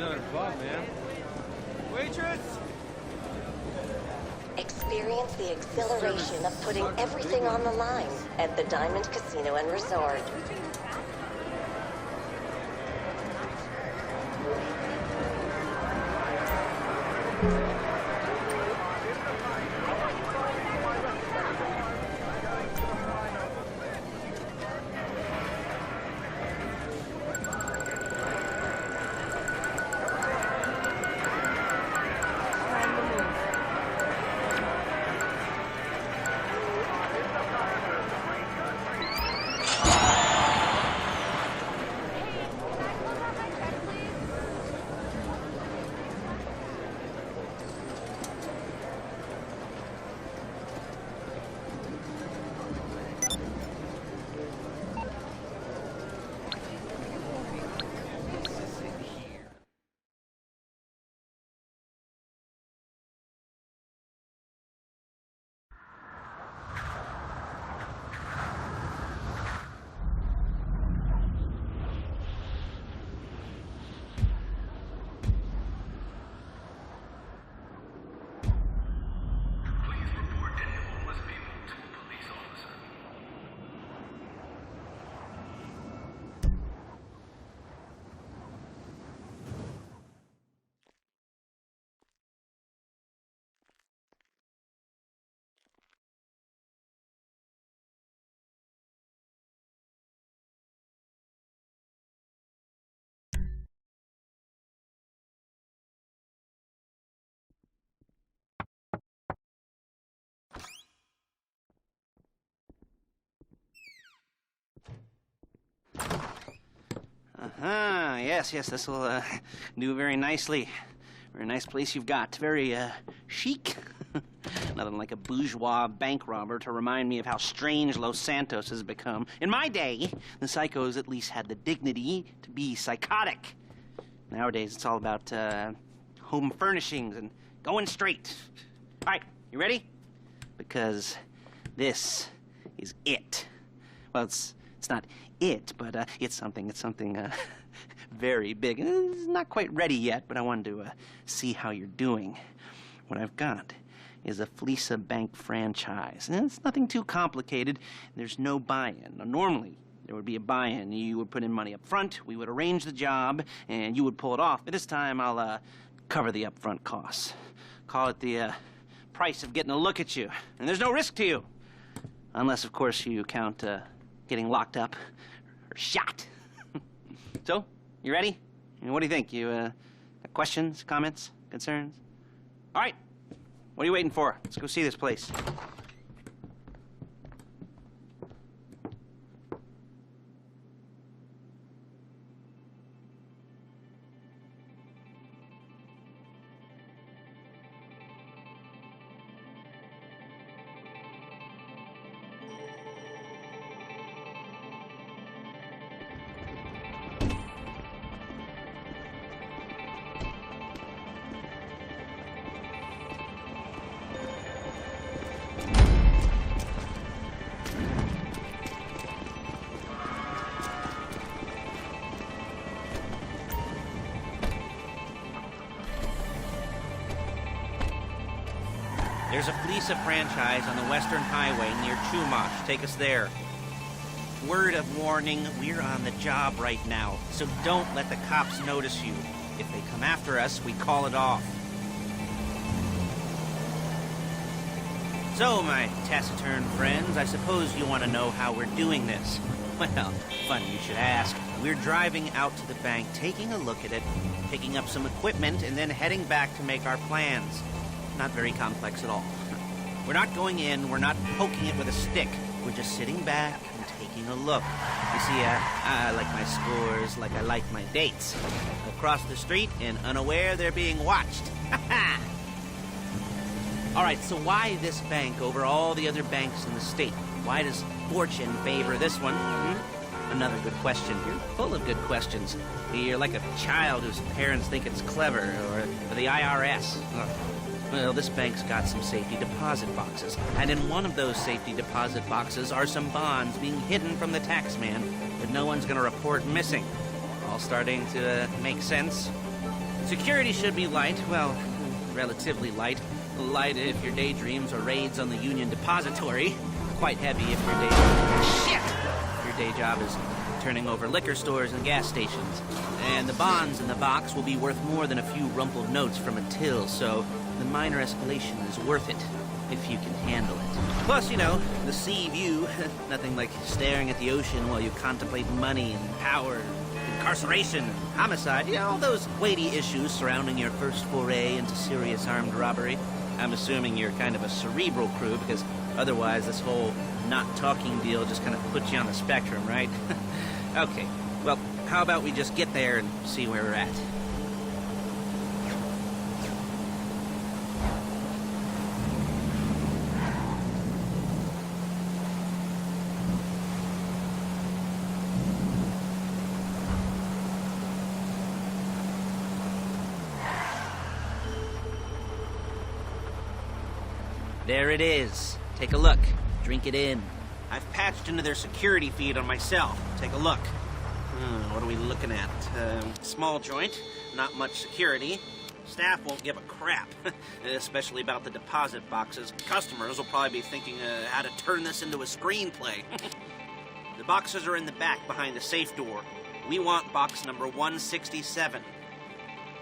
another buck, man. Waitress! Experience the exhilaration of putting everything on the line at the Diamond Casino and Resort. Yes, this will do very nicely. Very nice place you've got. Very chic. Nothing like a bourgeois bank robber to remind me of how strange Los Santos has become. In my day, the psychos at least had the dignity to be psychotic. Nowadays, it's all about home furnishings and going straight. All right, you ready? Because this is it. Well, it's not it, but it's something very big. It's not quite ready yet, but I wanted to see how you're doing. What I've got is a Fleeca Bank franchise. And it's nothing too complicated. There's no buy-in. Now, normally, there would be a buy-in. You would put in money up front, we would arrange the job, and you would pull it off. But this time, I'll cover the upfront costs. Call it the price of getting a look at you. And there's no risk to you. Unless, of course, you count getting locked up or shot. So, you ready? What do you think? You got questions, comments, concerns? All right. What are you waiting for? Let's go see this place. There's a Fleeca franchise on the Western Highway near Chumash. Take us there. Word of warning, we're on the job right now, so don't let the cops notice you. If they come after us, we call it off. So, my taciturn friends, I suppose you want to know how we're doing this. Well, funny you should ask. We're driving out to the bank, taking a look at it, picking up some equipment, and then heading back to make our plans. Not very complex at all. We're not going in, we're not poking it with a stick. We're just sitting back and taking a look. You see, I like my scores like I like my dates. Across the street and unaware they're being watched. All right, so why this bank over all the other banks in the state? Why does fortune favor this one? Another good question. You're full of good questions. You're like a child whose parents think it's clever, or the IRS. Ugh. Well, this bank's got some safety deposit boxes, and in one of those safety deposit boxes are some bonds being hidden from the taxman that no one's going to report missing. All starting to make sense? Security should be light, well, relatively light. Light if your daydreams are raids on the Union Depository. Quite heavy if your day job is turning over liquor stores and gas stations. And the bonds in the box will be worth more than a few rumpled notes from a till, so the minor escalation is worth it, if you can handle it. Plus, you know, the sea view, nothing like staring at the ocean while you contemplate money and power, incarceration, and homicide, you know, all those weighty issues surrounding your first foray into serious armed robbery. I'm assuming you're kind of a cerebral crew, because otherwise this whole not talking deal just kind of puts you on the spectrum, right? Okay, well, how about we just get there and see where we're at? There it is. Take a look. Drink it in. I've patched into their security feed on myself. Take a look. What are we looking at? Small joint, not much security. Staff won't give a crap, especially about the deposit boxes. Customers will probably be thinking how to turn this into a screenplay. The boxes are in the back behind the safe door. We want box number 167.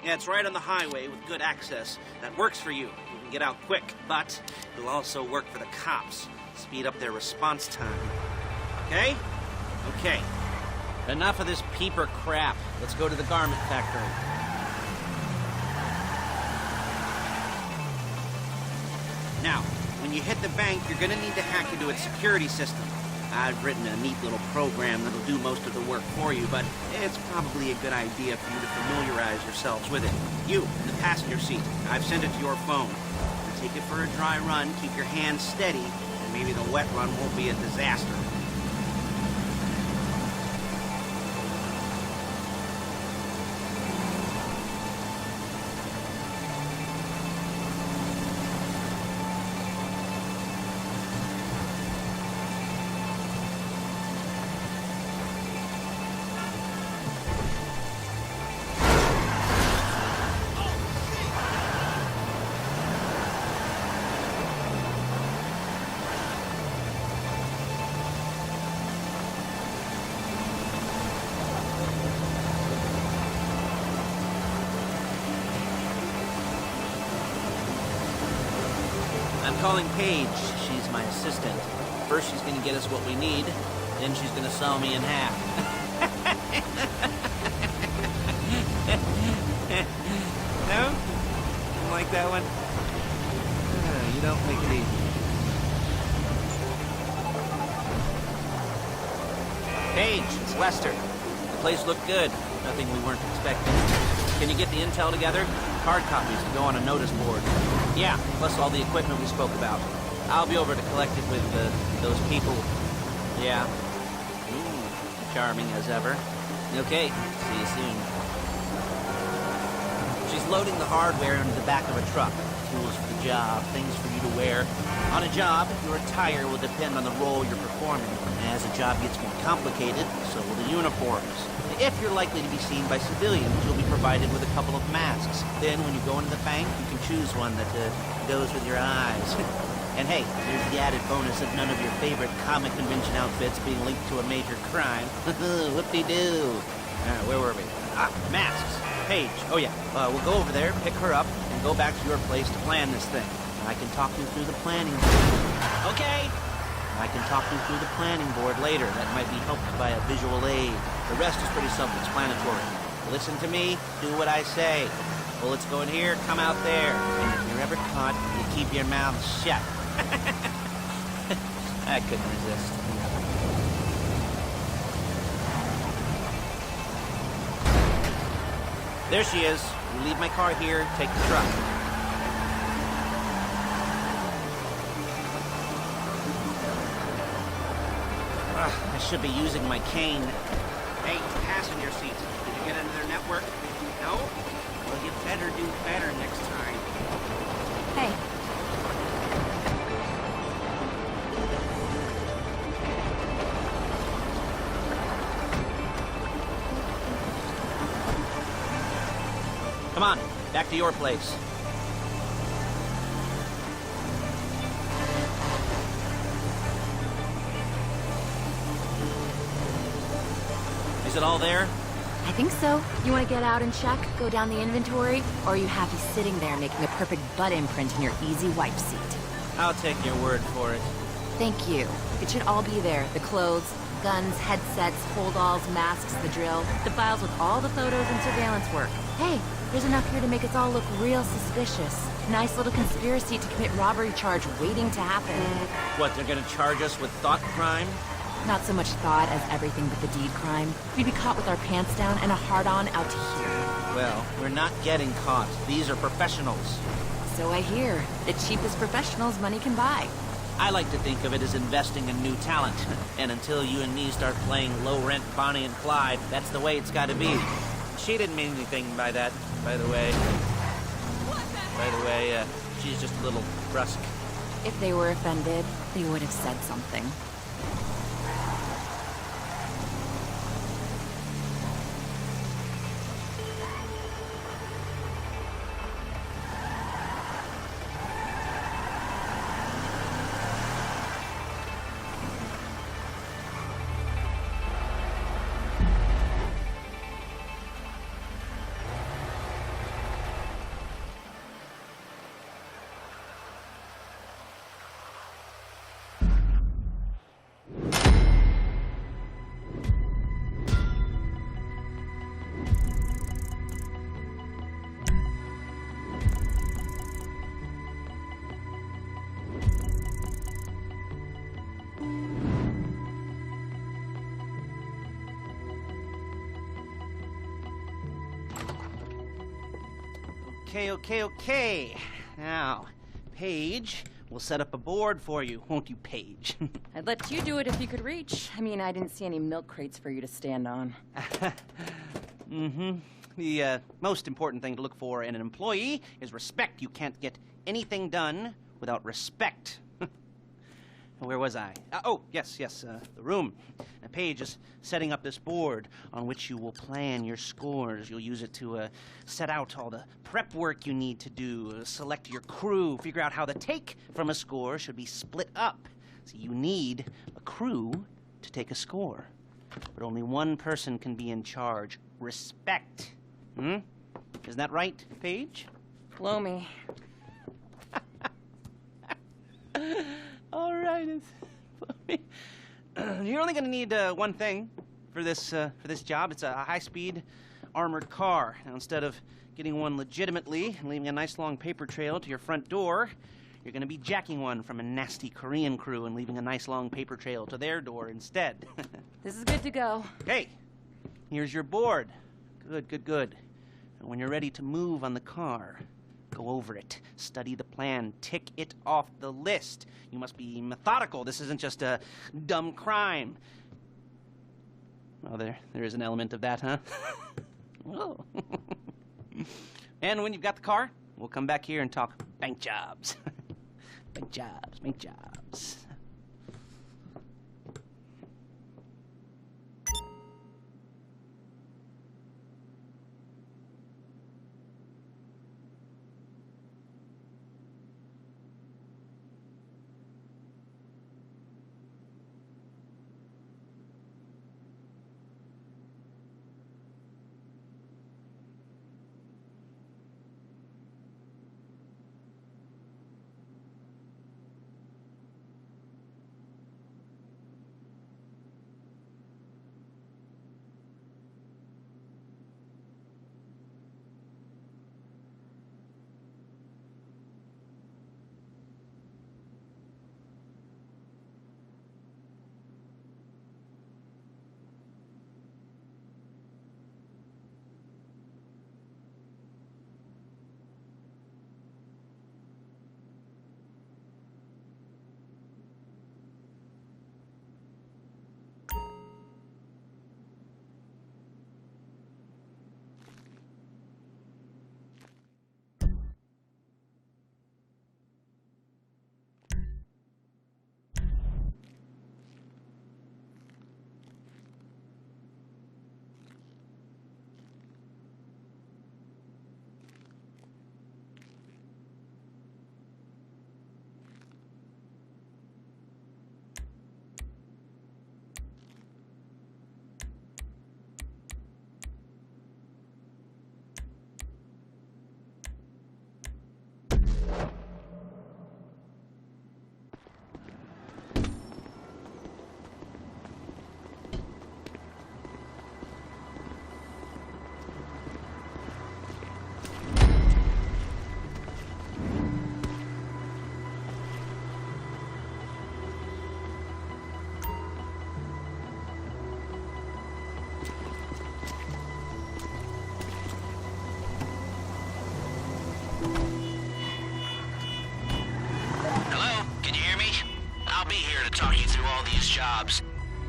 Yeah, it's right on the highway with good access. That works for you. You can get out quick, but it'll also work for the cops. Speed up their response time. Okay? Okay. Enough of this peeper crap. Let's go to the garment factory. Now, when you hit the bank, you're gonna need to hack into its security system. I've written a neat little program that'll do most of the work for you, but it's probably a good idea for you to familiarize yourselves with it. You, in the passenger seat, I've sent it to your phone. Take it for a dry run, keep your hands steady, and maybe the wet run won't be a disaster. I'm calling Paige. She's my assistant. First she's gonna get us what we need, then she's gonna saw me in half. No? You like that one? You don't make it easy. Paige, it's Lester. The place looked good. Nothing we weren't expecting. Can you get the intel together? Hard copies to go on a notice board. Yeah, plus all the equipment we spoke about. I'll be over to collect it with those people. Yeah. Charming as ever. Okay, see you soon. She's loading the hardware into the back of a truck. Tools for the job, things for you to wear. On a job, your attire will depend on the role you're performing. As the job gets more complicated, so will the uniforms. If you're likely to be seen by civilians, you'll be provided with a couple of masks. Then, when you go into the bank, you can choose one that goes with your eyes. And hey, there's the added bonus of none of your favorite comic convention outfits being linked to a major crime. Whoop-de-doo. Where were we? Masks. Paige. Oh yeah, we'll go over there, pick her up, and go back to your place to plan this thing. I can talk you through the planning board. Okay. I can talk you through the planning board later. That might be helped by a visual aid. The rest is pretty self-explanatory. Listen to me, do what I say. Bullets go in here, come out there. And if you're ever caught, you keep your mouth shut. I couldn't resist. There she is. You leave my car here, take the truck. I should be using my cane. Hey, passenger seats. Did you get into their network? No? Well, you better do better next time. Hey. Come on, back to your place. Is it all there? I think so. You want to get out and check, go down the inventory, or are you happy sitting there making a perfect butt imprint in your easy wipe seat? I'll take your word for it. Thank you. It should all be there. The clothes, guns, headsets, holdalls, masks, the drill, the files with all the photos and surveillance work. Hey, there's enough here to make us all look real suspicious. Nice little conspiracy to commit robbery charge waiting to happen. What, they're gonna charge us with thought crime? Not so much thought as everything but the deed crime. We'd be caught with our pants down and a hard-on out to here. Well, we're not getting caught. These are professionals. So I hear. The cheapest professionals money can buy. I like to think of it as investing in new talent. And until you and me start playing low-rent Bonnie and Clyde, that's the way it's gotta be. She didn't mean anything by that, by the way. She's just a little brusque. If they were offended, they would have said something. Okay. Now, Paige, we'll set up a board for you, won't you, Paige? I'd let you do it if you could reach. I mean, I didn't see any milk crates for you to stand on. The most important thing to look for in an employee is respect. You can't get anything done without respect. Where was I? Yes, the room. Now, Paige is setting up this board on which you will plan your scores. You'll use it to set out all the prep work you need to do, select your crew, figure out how the take from a score should be split up. So you need a crew to take a score. But only one person can be in charge. Respect. Isn't that right, Paige? Blow me. All right. You're only going to need one thing for this job. It's a high-speed armored car. Now, instead of getting one legitimately and leaving a nice long paper trail to your front door, you're going to be jacking one from a nasty Korean crew and leaving a nice long paper trail to their door instead. This is good to go. Okay, here's your board. Good. And when you're ready to move on the car, go over it, study the plan, tick it off the list. You must be methodical. This isn't just a dumb crime. Oh, there is an element of that, huh? Whoa. And when you've got the car, we'll come back here and talk bank jobs. Bank jobs.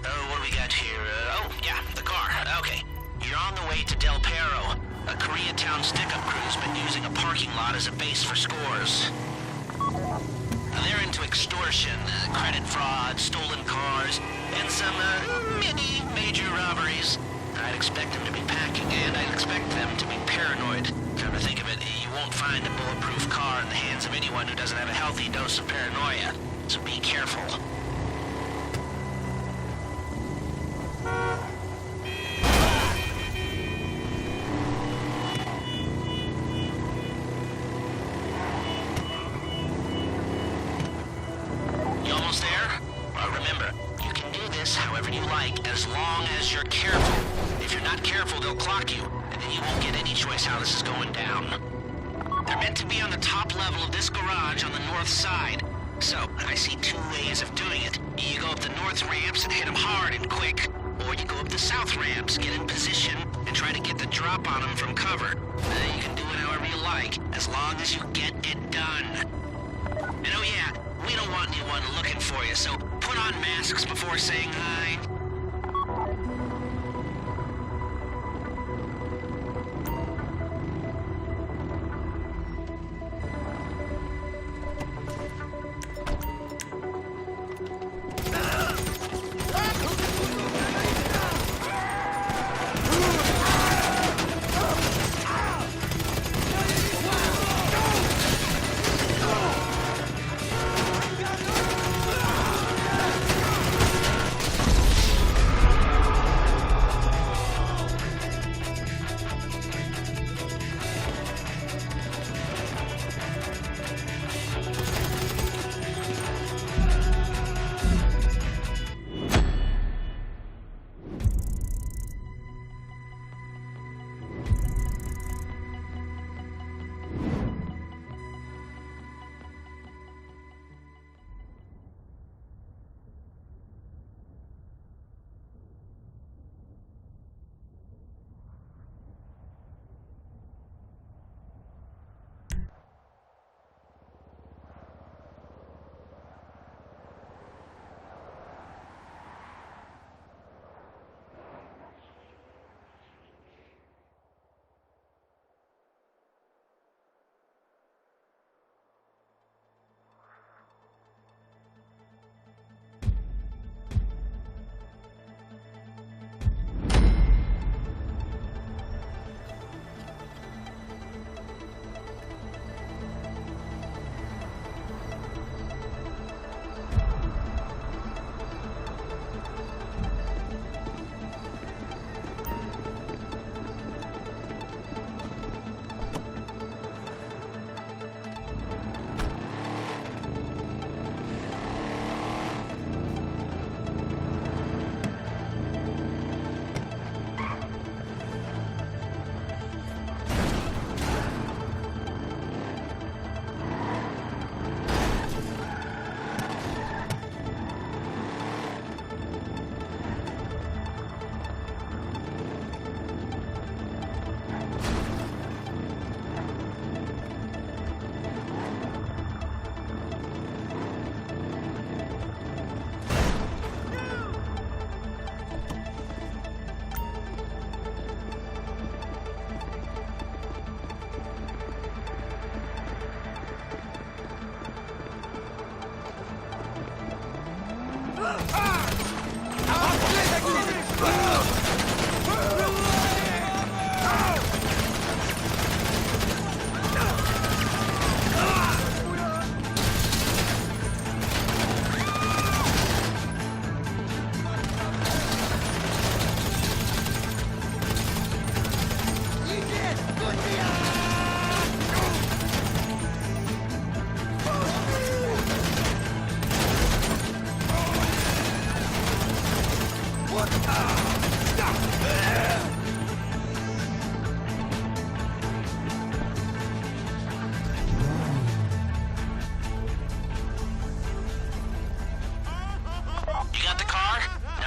What do we got here? Yeah, the car. Okay. You're on the way to Del Perro. A Koreatown stick-up crew's been using a parking lot as a base for scores. They're into extortion, credit fraud, stolen cars, and some, mini major robberies. I'd expect them to be packing, and I'd expect them to be paranoid. Come to think of it, you won't find a bulletproof car in the hands of anyone who doesn't have a healthy dose of paranoia. So be careful. You almost there? Remember, you can do this however you like, as long as you're careful. If you're not careful, they'll clock you, and then you won't get any choice how this is going down. They're meant to be on the top level of this garage on the north side. So, I see two ways of doing it. You go up the north ramps and hit them hard and quick, or you go up the south ramps, get in position, and try to get the drop on them from cover. You can do it however you like, as long as you get it done. And oh yeah, we don't want anyone looking for you, so put on masks before saying hi.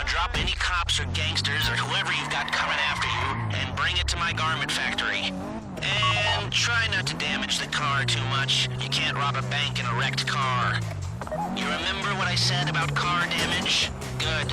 Drop any cops or gangsters or whoever you've got coming after you and bring it to my garment factory. And try not to damage the car too much. You can't rob a bank in a wrecked car. You remember what I said about car damage? Good.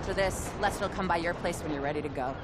After this, Lester will come by your place when you're ready to go.